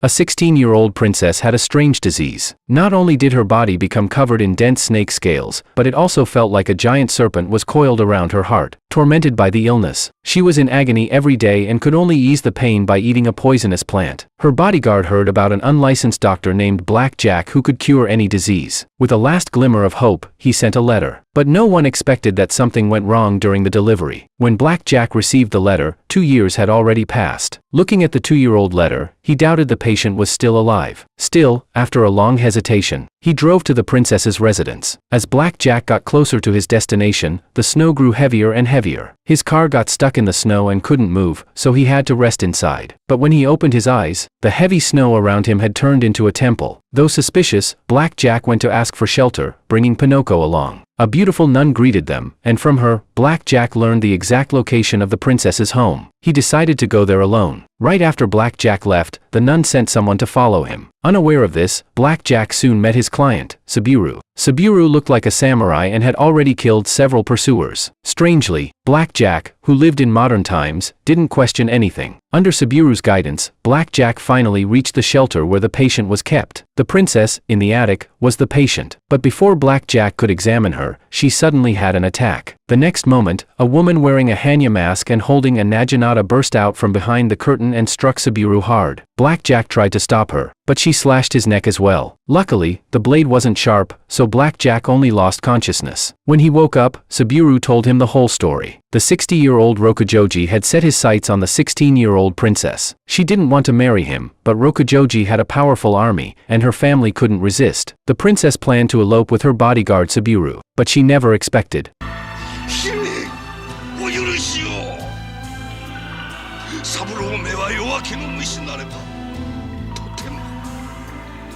A 16-year-old princess had a strange disease. Not only did her body become covered in dense snake scales, but it also felt like a giant serpent was coiled around her heart. Tormented by the illness, she was in agony every day and could only ease the pain by eating a poisonous plant. Her bodyguard heard about an unlicensed doctor named Black Jack who could cure any disease. With a last glimmer of hope, he sent a letter. But no one expected that something went wrong during the delivery. When Black Jack received the letter, 2 years had already passed. Looking at the 2-year-old letter, he doubted the patient was still alive. Still, after a long hesitation, he drove to the princess's residence. As Black Jack got closer to his destination, the snow grew heavier and heavier. His car got stuck in the snow and couldn't move, so he had to rest inside. But when he opened his eyes, the heavy snow around him had turned into a temple. Though suspicious, Black Jack went to ask for shelter, bringing Pinocchio along. A beautiful nun greeted them, and from her, Black Jack learned the exact location of the princess's home. He decided to go there alone. Right after Black Jack left, the nun sent someone to follow him. Unaware of this, Black Jack soon met his client, Subiru. Subiru looked like a samurai and had already killed several pursuers. Strangely, Black Jack, who lived in modern times, didn't question anything. Under Subiru's guidance, Black Jack finally reached the shelter where the patient was kept. The princess, in the attic, was the patient. But before Black Jack could examine her, she suddenly had an attack. The next moment, a woman wearing a Hanya mask and holding a naginata burst out from behind the curtain and struck Subiru hard. Black Jack tried to stop her, but she slashed his neck as well. Luckily, the blade wasn't sharp, so Black Jack only lost consciousness. When he woke up, Subiru told him the whole story. The 60-year-old Rokujoji had set his sights on the 16-year-old princess. She didn't want to marry him, but Rokujoji had a powerful army, and her family couldn't resist. The princess planned to elope with her bodyguard Subiru, but she never expected.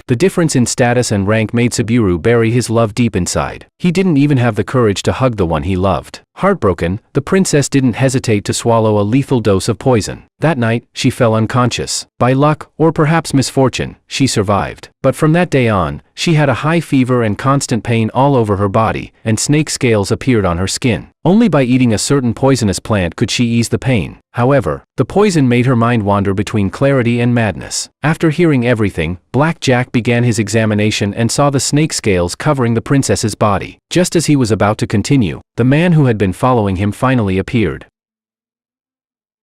The difference in status and rank made Subiru bury his love deep inside. He didn't even have the courage to hug the one he loved. Heartbroken, the princess didn't hesitate to swallow a lethal dose of poison. That night, she fell unconscious. By luck, or perhaps misfortune, she survived. But from that day on, she had a high fever and constant pain all over her body, and snake scales appeared on her skin. Only by eating a certain poisonous plant could she ease the pain. However, the poison made her mind wander between clarity and madness. After hearing everything, Black Jack began his examination and saw the snake scales covering the princess's body. Just as he was about to continue, the man who had been following him finally appeared.